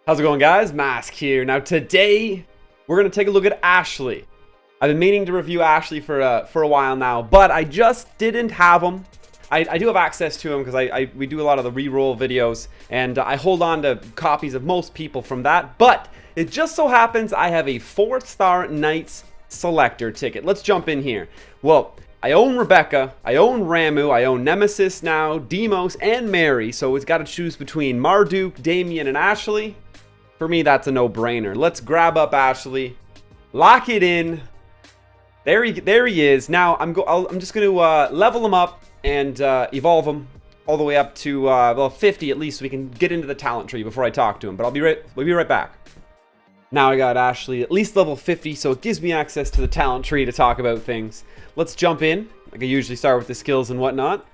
How's it going, guys? Mask here. Now today we're gonna take a look at Ashley. I've been meaning to review Ashley for a while now, but I just didn't have him. I do have access to him because we do a lot of the reroll videos, and I hold on to copies of most people from that. But it just so happens I have a 4-star Knights selector ticket. Let's jump in here. Well, I own Rebecca, I own Ramu, I own Nemesis now, Demos, and Mary. So it's got to choose between Marduk, Damien, and Ashley. For me, that's a no-brainer. Let's grab up Ashley, lock it in. There he is. Now I'm just going to level him up and evolve him all the way up to well, 50 at least, so we can get into the talent tree before I talk to him. But we'll be right back. Now I got Ashley at least level 50, so it gives me access to the talent tree to talk about things. Let's jump in. Like I usually start with the skills and whatnot.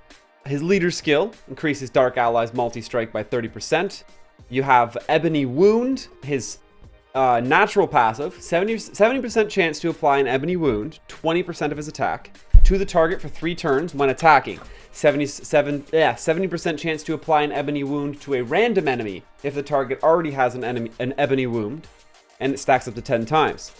His leader skill increases Dark Allies multi-strike by 30%. You have Ebony Wound, his natural passive, 70% chance to apply an Ebony Wound, 20% of his attack, to the target for 3 turns when attacking. 70% chance to apply an Ebony Wound to a random enemy if the target already has an Ebony Wound, and it stacks up to 10 times.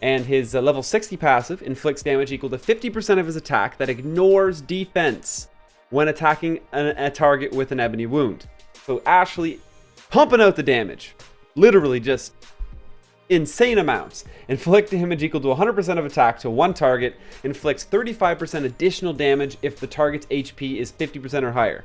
And his level 60 passive inflicts damage equal to 50% of his attack that ignores defense when attacking a target with an Ebony Wound. So Ashley pumping out the damage. Literally just insane amounts. Inflict damage equal to 100% of attack to one target. Inflicts 35% additional damage if the target's HP is 50% or higher.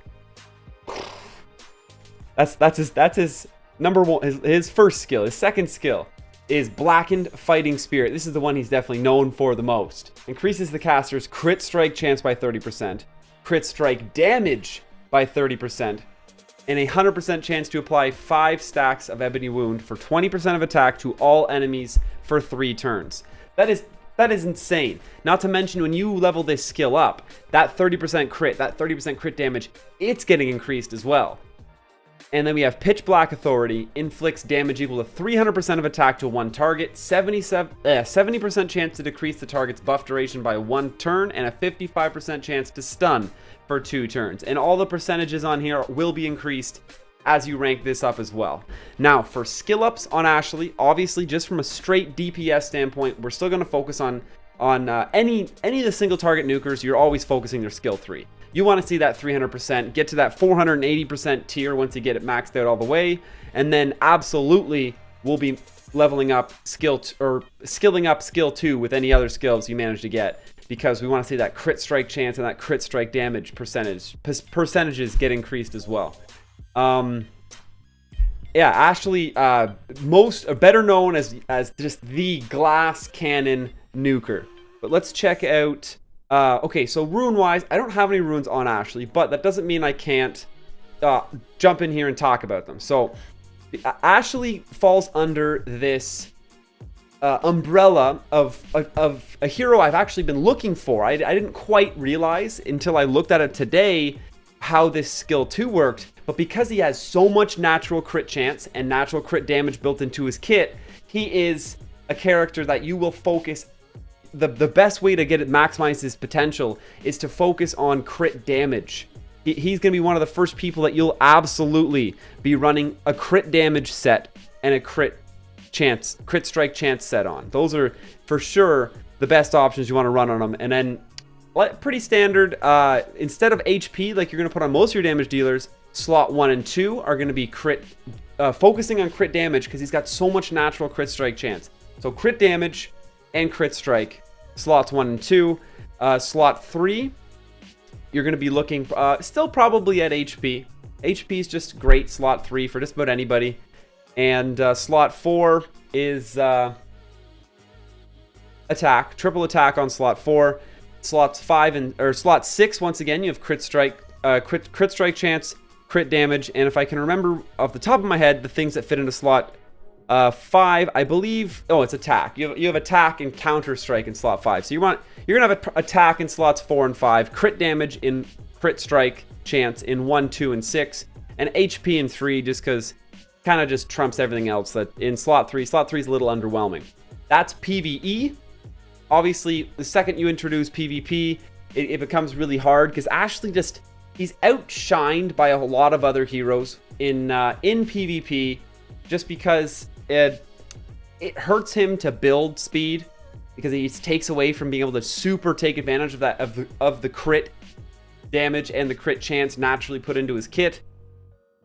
That's his number one, his first skill. His second skill is Blackened Fighting Spirit. This is the one he's definitely known for the most. Increases the caster's crit strike chance by 30%, crit strike damage by 30%, and a 100% chance to apply 5 stacks of Ebony Wound for 20% of attack to all enemies for 3 turns. That is insane. Not to mention, when you level this skill up, that 30% crit, that 30% crit damage, it's getting increased as well. And then we have Pitch Black Authority, inflicts damage equal to 300% of attack to one target, 70% chance to decrease the target's buff duration by 1 turn, and a 55% chance to stun for 2 turns. And all the percentages on here will be increased as you rank this up as well. Now, for skill ups on Ashley, obviously just from a straight DPS standpoint, we're still going to focus on any of the single target nukers. You're always focusing their skill 3. You want to see that 300%, get to that 480% tier once you get it maxed out all the way, and then absolutely we'll be leveling up skilling up skill 2 with any other skills you manage to get, because we want to see that crit strike chance and that crit strike damage percentages get increased as well. Yeah, Ashley, better known as just the glass cannon nuker. But let's check out. Okay, so rune-wise, I don't have any runes on Ashley, but that doesn't mean I can't jump in here and talk about them. So Ashley falls under this umbrella of a hero I've actually been looking for. I didn't quite realize until I looked at it today how this skill 2 worked, but because he has so much natural crit chance and natural crit damage built into his kit, he is a character that you will focus. The best way to get it maximize his potential is to focus on crit damage. He's going to be one of the first people that you'll absolutely be running a crit damage set and a crit strike chance set on. Those are for sure the best options you want to run on them. And then pretty standard, instead of HP like you're going to put on most of your damage dealers, slot 1 and 2 are going to be focusing on crit damage because he's got so much natural crit strike chance. So crit damage and crit strike, slots 1 and 2. Slot 3, you're going to be looking still probably at HP. HP is just great, slot 3 for just about anybody. And slot 4 is attack, triple attack on slot 4. Slots 5 or slot 6, once again, you have crit strike chance, crit damage, and if I can remember off the top of my head, the things that fit into slot 5, I believe. Oh, it's attack. You have attack and counter strike in slot 5. So you're gonna have attack in slots 4 and 5, crit damage in crit strike chance in 1, 2, and 6, and HP in 3, just because kind of just trumps everything else. That in slot 3 is a little underwhelming. That's PvE. Obviously, the second you introduce PvP, it becomes really hard because Ashley he's outshined by a lot of other heroes in PvP. just because it hurts him to build speed, because it takes away from being able to super take advantage of that of the crit damage and the crit chance naturally put into his kit.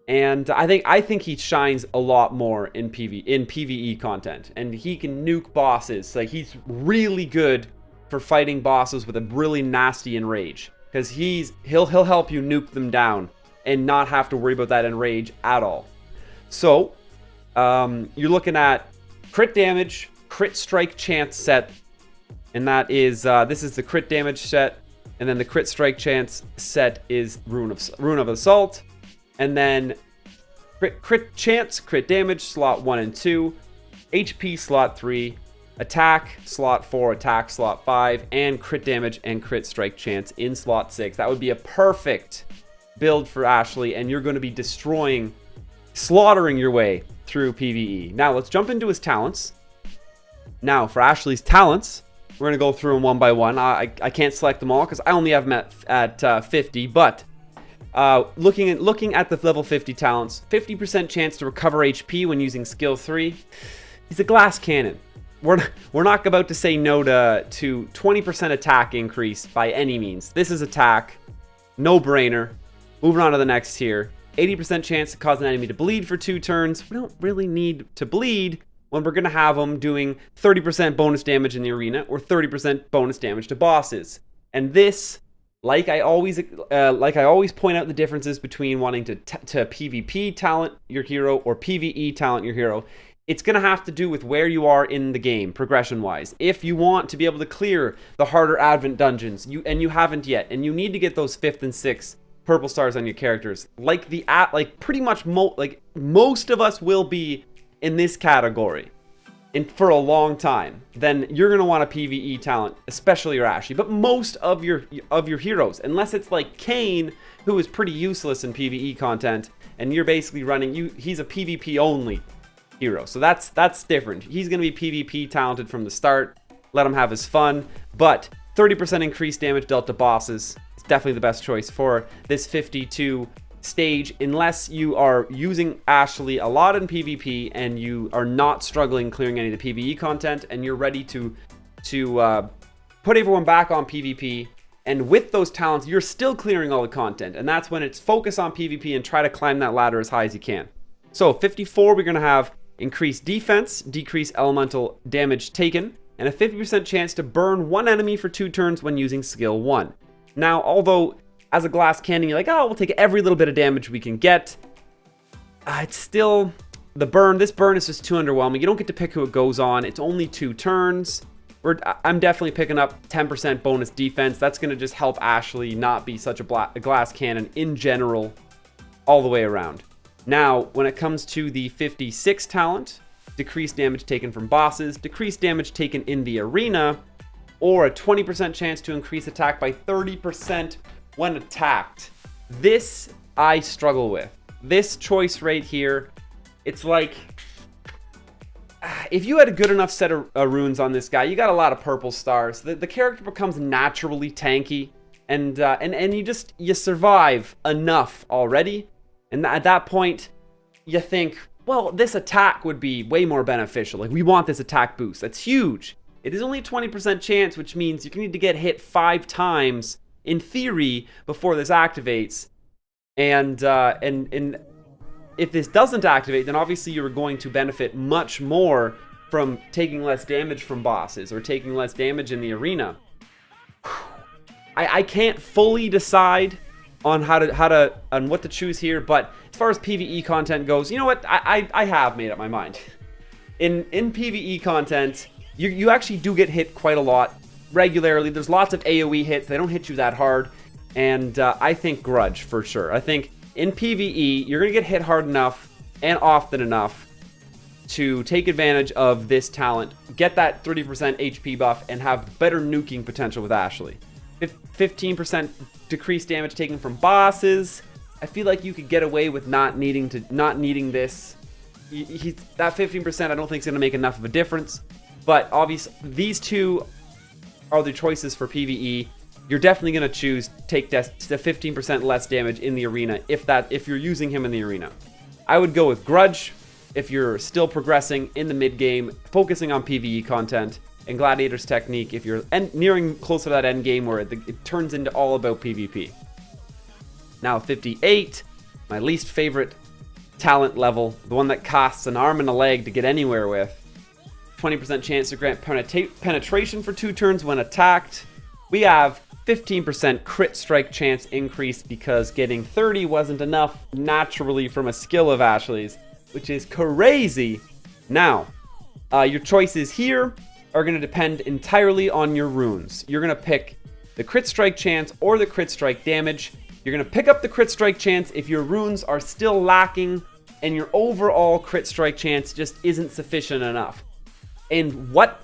And I think he shines a lot more in PvE content, and he can nuke bosses. Like, he's really good for fighting bosses with a really nasty enrage, because he'll help you nuke them down and not have to worry about that enrage at all. So you're looking at crit damage, crit strike chance set, and that is this is the crit damage set, and then the crit strike chance set is Rune of Assault, and then crit chance, crit damage slot 1 and 2, HP slot 3, attack slot 4, attack slot 5, and crit damage and crit strike chance in slot 6. That would be a perfect build for Ashley, and you're going to be slaughtering your way through PvE. Now let's jump into his talents. Now for Ashley's talents, we're going to go through them one by one. I can't select them all because I only have them at 50, but looking at the level 50 talents, 50% chance to recover HP when using skill 3. He's a glass cannon. We're not about to say no to 20% attack increase by any means. This is attack, no brainer. Moving on to the next tier. 80% chance to cause an enemy to bleed for 2 turns. We don't really need to bleed when we're going to have them doing 30% bonus damage in the arena or 30% bonus damage to bosses. And this, like I always point out the differences between wanting to PvP talent your hero or PvE talent your hero. It's going to have to do with where you are in the game, progression-wise. If you want to be able to clear the harder Advent dungeons, and you haven't yet, and you need to get those 5th and 6th purple stars on your characters, pretty much most of us will be in this category for a long time, then you're going to want a PvE talent, especially your Ashley. But most of your heroes, unless it's like Kayn, who is pretty useless in PvE content, and you're basically he's a PvP only hero. So that's different. He's going to be PvP talented from the start. Let him have his fun. But 30% increased damage dealt to bosses is definitely the best choice for this 52 stage, unless you are using Ashley a lot in PvP and you are not struggling clearing any of the PvE content, and you're ready to put everyone back on PvP. And with those talents, you're still clearing all the content, and that's when it's focus on PvP and try to climb that ladder as high as you can. So 54, we're going to have increased defense, decreased elemental damage taken, and a 50% chance to burn 1 enemy for 2 turns when using skill 1. Now, although as a glass cannon, you're like, oh, we'll take every little bit of damage we can get, it's still this burn is just too underwhelming. You don't get to pick who it goes on. It's only 2 turns. I'm definitely picking up 10% bonus defense. That's going to just help Ashley not be such a glass cannon in general all the way around. Now, when it comes to the 56 talent, decreased damage taken from bosses, decreased damage taken in the arena, or a 20% chance to increase attack by 30% when attacked. This I struggle with. This choice right here, it's like, if you had a good enough set of runes on this guy, you got a lot of purple stars, the character becomes naturally tanky, and you survive enough already, and at that point you think, well, this attack would be way more beneficial. Like, we want this attack boost. That's huge. It is only a 20% chance, which means you need to get hit 5 times in theory before this activates, and if this doesn't activate, then obviously you're going to benefit much more from taking less damage from bosses or taking less damage in the arena. I can't fully decide on on what to choose here, but as far as PvE content goes, you know what? I have made up my mind. In PvE content, you actually do get hit quite a lot regularly. There's lots of AoE hits. They don't hit you that hard, and I think Grudge for sure. I think in PvE, you're going to get hit hard enough and often enough to take advantage of this talent, get that 30% HP buff, and have better nuking potential with Ashley. 15% decreased damage taken from bosses. I feel like you could get away with not needing this. That 15% I don't think is going to make enough of a difference. But obviously, these two are the choices for PvE. You're definitely going to take the 15% less damage in the arena if you're using him in the arena. I would go with Grudge if you're still progressing in the mid game, focusing on PvE content, and Gladiator's Technique if you're nearing closer to that end game where it turns into all about PvP. Now 58, my least favorite talent level, the one that costs an arm and a leg to get anywhere with. 20% chance to grant penetration for 2 turns when attacked. We have 15% crit strike chance increase because getting 30 wasn't enough naturally from a skill of Ashley's, which is crazy. Now, your choices here are going to depend entirely on your runes. You're going to pick the crit strike chance or the crit strike damage. You're going to pick up the crit strike chance if your runes are still lacking and your overall crit strike chance just isn't sufficient enough. And what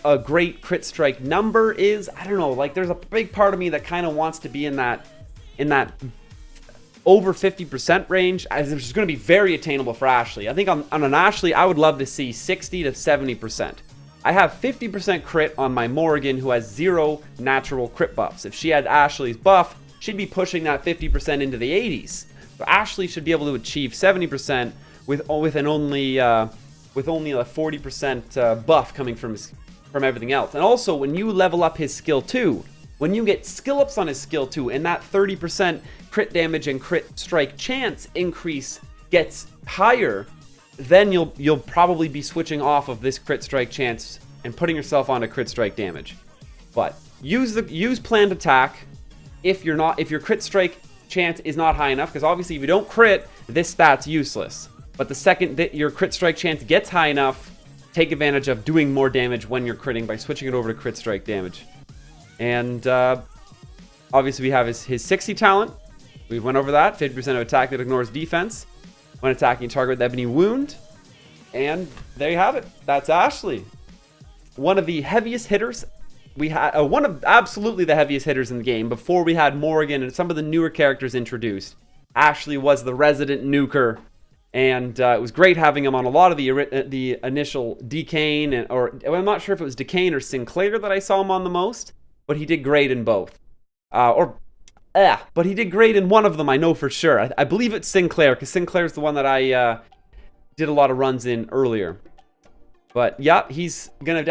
a great crit strike number is, I don't know, like there's a big part of me that kind of wants to be in that over 50% range, as which is going to be very attainable for Ashley. I think on an Ashley, I would love to see 60 to 70%. I have 50% crit on my Morrigan, who has 0 natural crit buffs. If she had Ashley's buff, she'd be pushing that 50% into the 80s. So Ashley should be able to achieve 70% with only a 40% buff coming from everything else. And also, when you level up his skill 2, when you get skill ups on his skill 2, and that 30% crit damage and crit strike chance increase gets higher, then you'll probably be switching off of this crit strike chance and putting yourself onto crit strike damage. But use planned attack if your crit strike chance is not high enough, because obviously if you don't crit, this stat's useless. But the second that your crit strike chance gets high enough, take advantage of doing more damage when you're critting by switching it over to crit strike damage. And obviously we have his 60 talent. We went over that. 50% of attack that ignores defense when attacking a target with ebony wound. And there you have it. That's Ashley. One of the heaviest hitters we had, one of absolutely the heaviest hitters in the game before we had Morrigan and some of the newer characters introduced. Ashley was the resident nuker. And it was great having him on a lot of the initial Decane, or I'm not sure if it was Decane or Sinclair that I saw him on the most, but he did great in both. But he did great in one of them, I know for sure. I believe it's Sinclair, because Sinclair's the one that I did a lot of runs in earlier. But yeah, he's gonna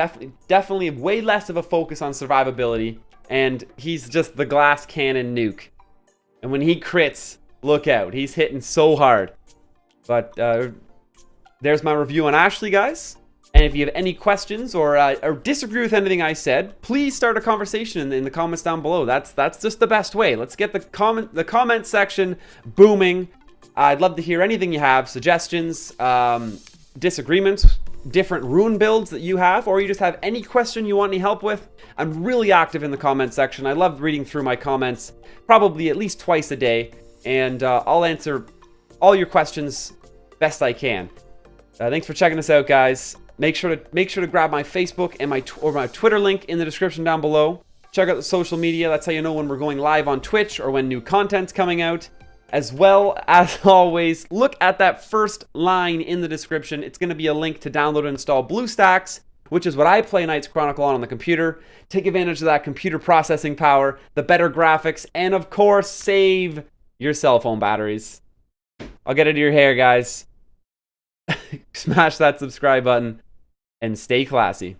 definitely way less of a focus on survivability, and he's just the glass cannon nuke. And when he crits, look out, he's hitting so hard. But there's my review on Ashley, guys. And if you have any questions or disagree with anything I said, please start a conversation in the comments down below. That's just the best way. Let's get the comment section booming. I'd love to hear anything you have, suggestions, disagreements, different rune builds that you have, or you just have any question you want any help with. I'm really active in the comment section. I love reading through my comments, probably at least twice a day, and I'll answer all your questions best I can. Thanks for checking us out, guys. Make sure to grab my Facebook and my Twitter link in the description down below. Check out the social media. That's how you know when we're going live on Twitch or when new content's coming out. As well, as always, look at that first line in the description. It's going to be a link to download and install BlueStacks, which is what I play Knights Chronicle on the computer. Take advantage of that computer processing power, the better graphics, and of course, save your cell phone batteries. I'll get into your hair, guys. Smash that subscribe button and stay classy.